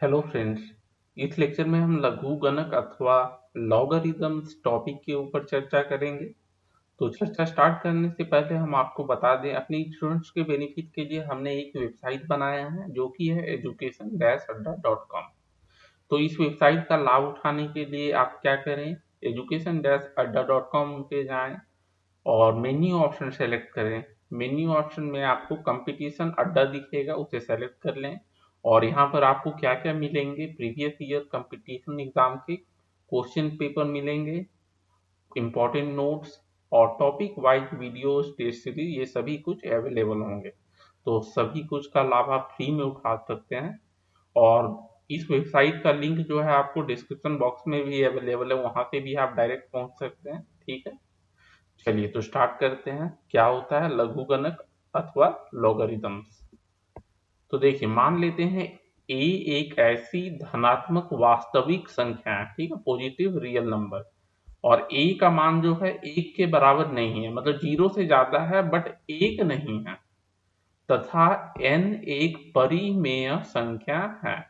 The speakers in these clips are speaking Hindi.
Hello friends. इस लेक्चर में हम लघुगणक अथवा लॉगरिदम्स टॉपिक के ऊपर चर्चा करेंगे। तो चर्चा स्टार्ट करने से पहले हम आपको बता दें, अपने स्टूडेंट्स के बेनिफिट के लिए हमने एक वेबसाइट बनाया है जो कि है education-adda.com। तो इस वेबसाइट का लाभ उठाने के लिए आप क्या करें, education-adda.com पे जाएं और मेन्यू ऑप्शन सेलेक्ट करें। मेन्यू ऑप्शन में आपको कंपटीशन अड्डा दिखेगा, उसे सेलेक्ट कर लें और यहाँ पर आपको क्या क्या मिलेंगे, प्रीवियस ईयर कंपटीशन एग्जाम के क्वेश्चन पेपर मिलेंगे, इम्पोर्टेंट नोट्स और topic wise videos, test series, ये सभी कुछ अवेलेबल होंगे। तो सभी कुछ का लाभ आप फ्री में उठा सकते हैं और इस वेबसाइट का लिंक जो है आपको डिस्क्रिप्शन बॉक्स में भी अवेलेबल है, वहां से भी आप डायरेक्ट पहुंच सकते हैं। ठीक है, चलिए तो स्टार्ट करते हैं। क्या होता है लघुगणक अथवा लॉगरिदम्स। तो देखिए, मान लेते हैं ए एक ऐसी धनात्मक वास्तविक संख्या है, ठीक है, पॉजिटिव रियल नंबर, और ए का मान जो है एक के बराबर नहीं है, मतलब जीरो से ज्यादा है बट एक नहीं है, तथा एन एक परिमेय संख्या है।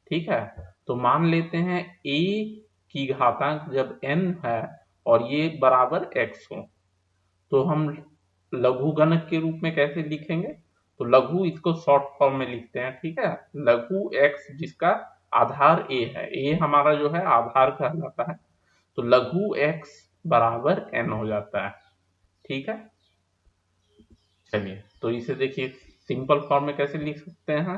ठीक है, तो मान लेते हैं ए की घातांक जब n है और ये बराबर x हो, तो हम लघुगणक के रूप में कैसे लिखेंगे, तो लघु इसको शॉर्ट फॉर्म में लिखते हैं। ठीक है, लघु x जिसका आधार a है, a हमारा जो है आधार कहलाता है, तो लघु x बराबर n हो जाता है। ठीक है, चलिए तो इसे देखिए सिंपल फॉर्म में कैसे लिख सकते हैं,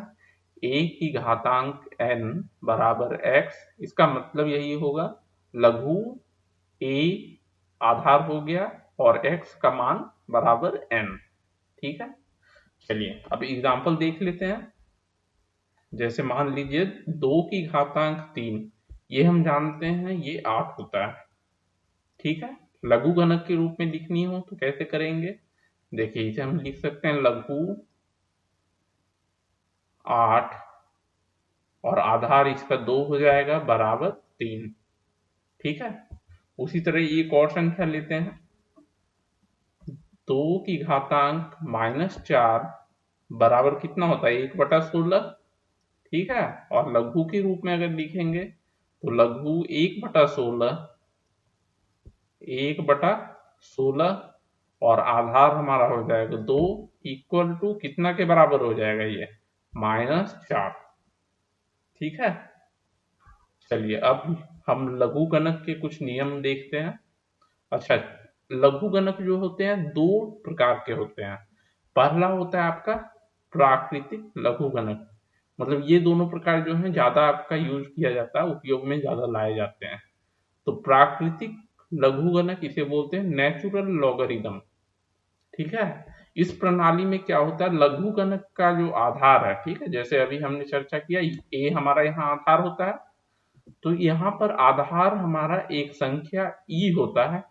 a की घातांक n बराबर x, इसका मतलब यही होगा लघु a आधार हो गया और x का मान बराबर n। ठीक है, चलिए अब एग्जाम्पल देख लेते हैं। जैसे मान लीजिए 2 की घातांक 3, ये हम जानते हैं ये 8 होता है। ठीक है, लघुगणक के रूप में लिखनी हो तो कैसे करेंगे, देखिए इसे हम लिख सकते हैं लघु 8 और आधार इसका 2 हो जाएगा बराबर 3। ठीक है, उसी तरह एक और संख्या लेते हैं, 2 की घातांक -4 बराबर कितना होता है, 1/16। ठीक है, और लघु के रूप में अगर लिखेंगे तो लघु 1/16, 1/16 और आधार हमारा हो जाएगा 2, इक्वल टू कितना के बराबर हो जाएगा ये, -4। ठीक है, चलिए अब हम लघुगणक के कुछ नियम देखते हैं। अच्छा, लघुगणक जो होते हैं दो प्रकार के होते हैं। पहला होता है आपका प्राकृतिक लघुगणक, मतलब ये दोनों प्रकार जो है ज्यादा आपका यूज किया जाता है, उपयोग में ज्यादा लाए जाते हैं। तो प्राकृतिक लघुगणक इसे बोलते हैं नेचुरल लॉगरिदम। ठीक है, इस प्रणाली में क्या होता है, लघुगणक का जो आधार है, ठीक है, जैसे अभी हमने चर्चा किया ए हमारा यहाँ आधार होता है, तो यहाँ पर आधार हमारा एक संख्या ई होता है।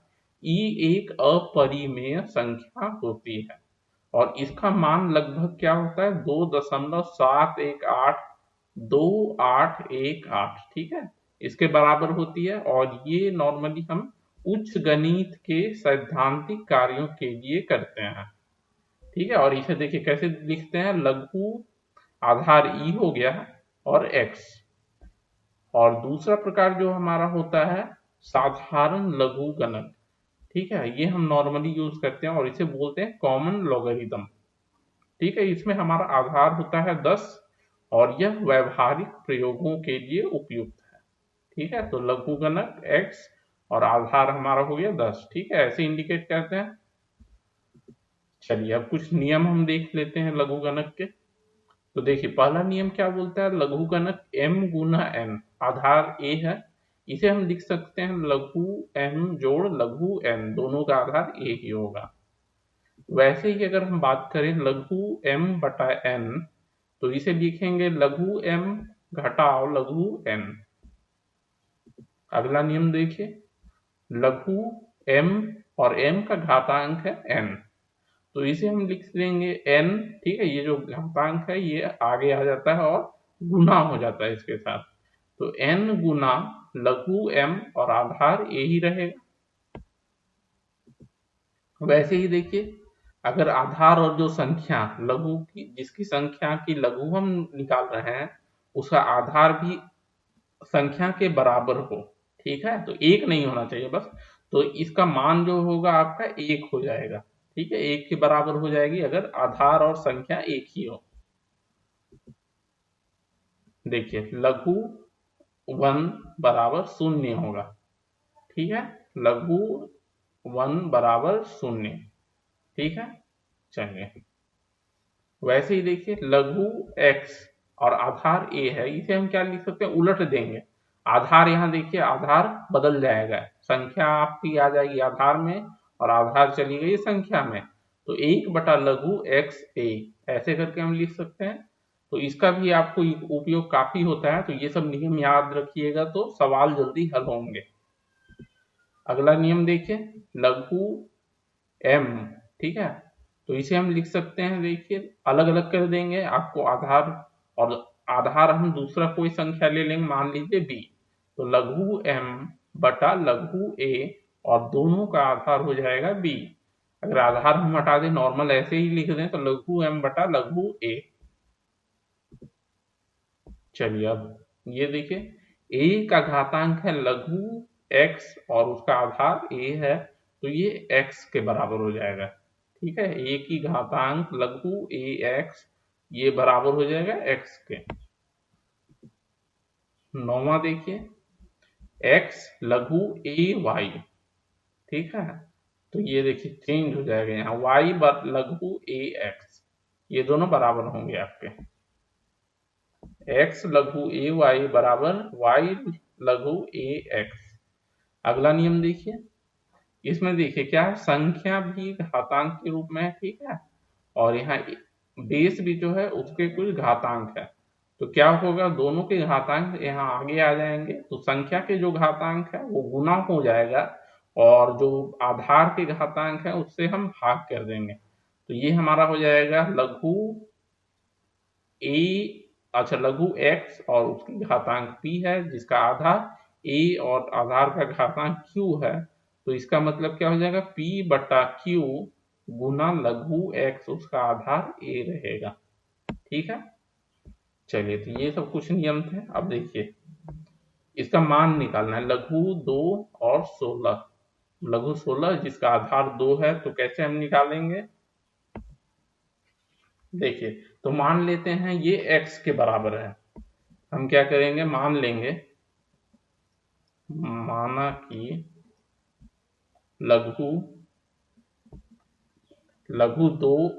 ई एक अपरिमेय संख्या होती है और इसका मान लगभग क्या होता है, 2.71828। ठीक है, इसके बराबर होती है और ये नॉर्मली हम उच्च गणित के सैद्धांतिक कार्यों के लिए करते हैं। ठीक है, और इसे देखिए कैसे लिखते हैं, लघु आधार ई हो गया और एक्स, और दूसरा प्रकार जो हमारा होता है साधारण लघुगणक। ठीक है, ये हम नॉर्मली यूज करते हैं और इसे बोलते हैं कॉमन लॉगरिदम। ठीक है, इसमें हमारा आधार होता है 10 और यह व्यवहारिक प्रयोगों के लिए उपयुक्त है। ठीक है, तो लघुगणक x और आधार हमारा हो गया 10। ठीक है, ऐसे इंडिकेट करते हैं। चलिए अब कुछ नियम हम देख लेते हैं लघुगणक के। तो देखिए पहला नियम क्या बोलता है, लघुगणक m Guna n, Aadhaar a है, इसे हम लिख सकते हैं लघु m जोड़ लघु n, दोनों का आधार a ही होगा। वैसे ही अगर हम बात करें लघु m बटा n, तो इसे लिखेंगे लघु m घटाओ लघु n। अगला नियम देखिए, लघु m और m का घातांक है n, तो इसे हम लिख देंगे n। ठीक है, ये जो घातांक है ये आगे आ जाता है और गुना हो जाता है इसके साथ, तो n गुना लघु m और आधार a ही रहेगा। वैसे ही देखिए, अगर आधार और जो संख्या लघु की, जिसकी संख्या की लघु हम निकाल रहे हैं, उसका आधार भी संख्या के बराबर हो, ठीक है, तो एक नहीं होना चाहिए बस। तो इसका मान जो होगा आपका एक हो जाएगा, ठीक है, एक के बराबर हो जाएगी अगर आधार और संख्या एक ही हो। देखिए लघु वन बराबर शून्य होगा, ठीक है, लघु वन बराबर शून्य, ठीक है। चलिए वैसे ही देखिए लघु x और आधार a है, इसे हम क्या लिख सकते हैं, उलट देंगे। आधार यहाँ देखिए आधार बदल जाएगा, संख्या आपकी आ जाएगी आधार में और आधार चली गई संख्या में, तो एक बटा लघु x a ऐसे करके हम लिख सकते हैं। तो इसका भी आपको उपयोग काफी होता है, तो ये सब नियम याद रखिएगा तो सवाल जल्दी हल होंगे। अगला नियम देखिए लघु m, ठीक है, तो इसे हम लिख सकते हैं, देखिए अलग अलग कर देंगे आपको आधार, और आधार हम दूसरा कोई संख्या ले लेंगे, मान लीजिए b, तो लघु m बटा लघु a और दोनों का आधार हो जाएगा b। अगर आधार हम हटा दें नॉर्मल ऐसे ही लिख दें तो लघु m बटा लघु a। चलिए अब ये देखिए a का घातांक है लघु x और उसका आधार a है, तो ये x के बराबर हो जाएगा, ठीक है, a की घातांक लघु ax ये बराबर हो जाएगा x के। नौवां देखिए x लघु ay, ठीक है, तो ये देखिए चेंज हो जाएगा, यहाँ y लघु ax ये दोनों बराबर होंगे आपके, x लघु ay बराबर y लघु ax। अगला नियम देखिए, इसमें देखिए क्या है, संख्या भी घातांक के रूप में है, ठीक है, और यहाँ बेस भी जो है उसके कुछ घातांक है, तो क्या होगा, दोनों के घातांक यहाँ आगे आ जाएंगे, तो संख्या के जो घातांक है वो गुना हो जाएगा और जो आधार के घातांक है उससे हम भाग कर देंगे, तो ये हमारा हो जाएगा लघु a, अच्छा लघु x और उसकी घातांक p है जिसका आधार a और आधार का घातांक q है, तो इसका मतलब क्या हो जाएगा, p बटा q गुना लघु x उसका आधार a रहेगा, ठीक है। चलिए तो ये सब कुछ नियम थे। अब देखिए इसका मान निकालना है, लघु 2 और 16, लघु 16 जिसका आधार 2 है, तो कैसे हम निकालेंगे, देखिए तो मान लेते हैं ये x के बराबर है, हम क्या करेंगे, मान लेंगे, माना कि लघु 2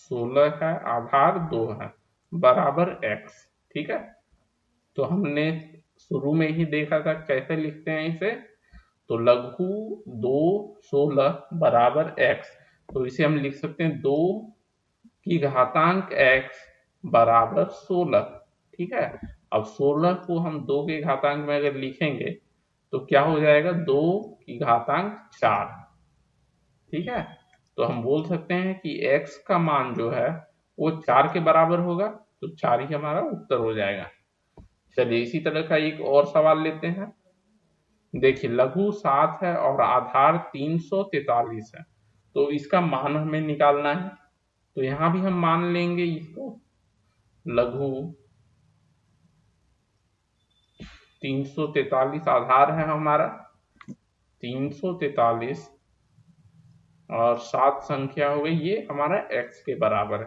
16 है, आधार 2 है, बराबर x, ठीक है। तो हमने शुरू में ही देखा था कैसे लिखते हैं इसे, तो लघु 2 16 बराबर x, तो इसे हम लिख सकते हैं 2 की घातांक x बराबर 16, ठीक है। अब 16 को हम 2 के घातांक में अगर लिखेंगे तो क्या हो जाएगा, 2 की घातांक 4, ठीक है। तो हम बोल सकते हैं कि x का मान जो है वो 4 के बराबर होगा, तो 4 ही हमारा उत्तर हो जाएगा। चलिए इसी तरह का एक और सवाल लेते हैं, देखिए लघु 7 है और आधार 343 है, तो इसका मान हमें निकालना है, तो यहाँ भी हम मान लेंगे इसको, लघु 343 आधार है हमारा, 343 और 7 संख्या हो गई, ये हमारा x के बराबर है,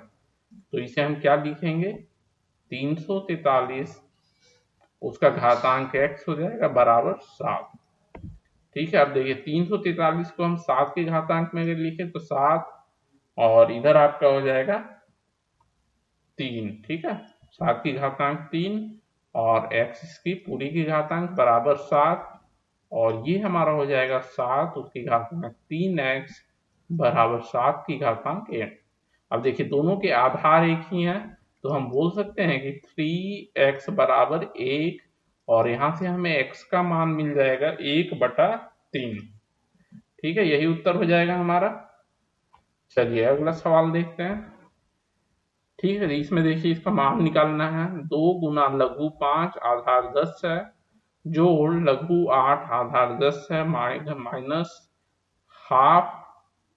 तो इसे हम क्या लिखेंगे, 343 उसका घातांक x हो जाएगा बराबर 7, ठीक है। अब देखिए 343 को हम 7 के घातांक में अगर लिखें तो 7 और इधर आपका हो जाएगा 3, ठीक है, 7 की घातांक 3 और x की पूरी की घातांक बराबर 7, और ये हमारा हो जाएगा 7 उसकी घातांक 3x बराबर 7 की घातांक 8। अब देखिए दोनों के आधार एक ही हैं, तो हम बोल सकते हैं कि 3x बराबर 1, और यहाँ से हमें x का मान मिल जाएगा 1/3, ठीक है, यही उत्तर हो जाएगा हमारा। चलिए अगला सवाल देखते हैं, ठीक है, इसमें देखिए इसका मान निकालना है, 2 गुना लघु 5 आधार 10 है, जोड़ लघु 8 आधार 10 है, माइनस हाफ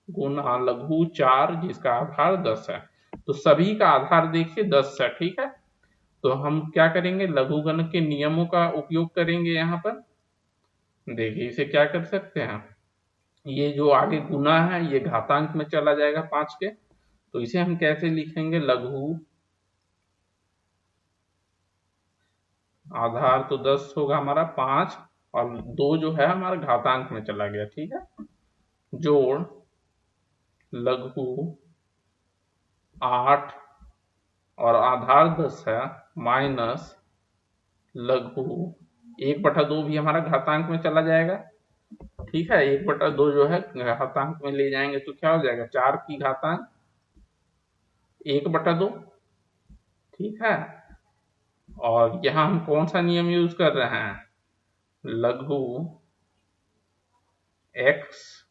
गुना लघु 4 जिसका आधार 10 है। तो सभी का आधार देखिए 10 है, ठीक है। तो हम क्या करेंगे, लघुगणक के नियमों का उपयोग करेंगे यहाँ पर। देखिए इसे क्या कर सकते हैं, ये जो आगे गुना है ये घातांक में चला जाएगा 5 के, तो इसे हम कैसे लिखेंगे, लघु आधार तो 10 होगा हमारा 5, और 2 जो है हमारा घातांक में चला गया, ठीक है। जोड़ लघु 8 और आधार 10 है, माइनस लघु 1/2 भी हमारा घातांक में चला जाएगा, ठीक है। 1/2 जो है घातांक में ले जाएंगे तो क्या हो जाएगा, 4 की घातांक 1/2, ठीक है। और यहाँ हम कौन सा नियम यूज कर रहे हैं, लघु एक्स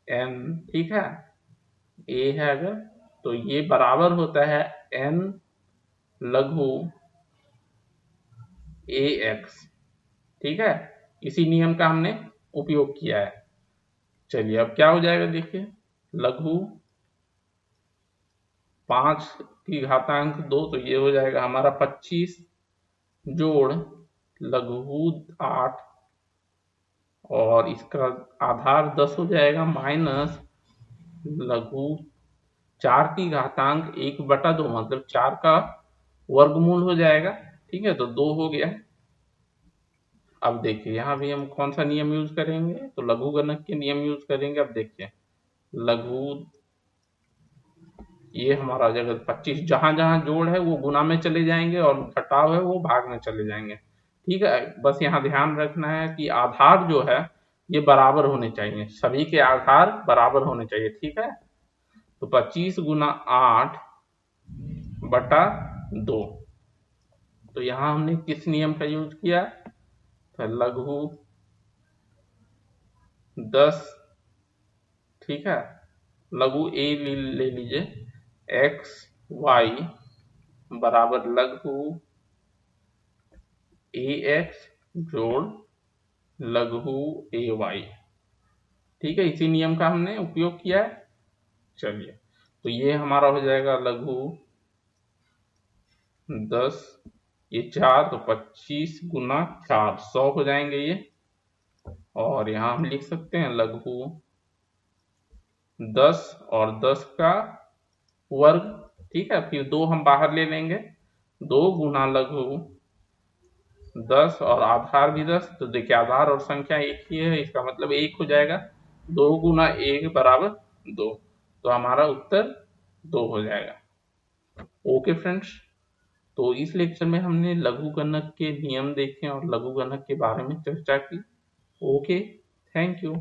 एन, ठीक है। ए है अगर तो ये बराबर होता है एन लघु ए एक्स, ठीक है। इसी नियम का हमने उपयोग किया है। चलिए अब क्या हो जाएगा, देखिए लघु 5 की घातांक 2, तो ये हो जाएगा हमारा 25, जोड़ लघु 8 और इसका आधार 10 हो जाएगा, माइनस लघु 4 की घातांक 1/2, मतलब 4 का वर्गमूल हो जाएगा, ठीक है। तो 2 हो गया। अब देखिए यहाँ भी हम कौन सा नियम यूज करेंगे, तो लघुगणक के नियम यूज करेंगे। अब देखिए लघु, ये हमारा जगह 25, जहां जहां जोड़ है वो गुना में चले जाएंगे और घटाव है वो भाग में चले जाएंगे, ठीक है। बस यहाँ ध्यान रखना है कि आधार जो है ये बराबर होने चाहिए, सभी के आधार बराबर होने चाहिए, ठीक है। तो 25 गुना 8/2, तो यहाँ हमने किस नियम का यूज किया, तो लघु 10, ठीक है। लघु ए ले लीजिए, एक्स वाई बराबर लघु ए एक्स जोड़ लघु ए वाई, ठीक है। इसी नियम का हमने उपयोग किया है। चलिए तो ये हमारा हो जाएगा लघु 10, ये 4 तो 25 गुना 4 100 हो जाएंगे ये, और यहाँ हम लिख सकते हैं लघु 10 और 10 का वर्ग, ठीक है। फिर 2 हम बाहर ले लेंगे, 2 गुना लघु 10 और आधार भी 10, तो देखिए आधार और संख्या एक ही है, इसका मतलब 1 हो जाएगा, 2 गुना 1 बराबर 2, तो हमारा उत्तर 2 हो जाएगा। ओके फ्रेंड्स, तो इस लेक्चर में हमने लघुगणक के नियम देखे और लघुगणक के बारे में चर्चा की। Okay, thank you.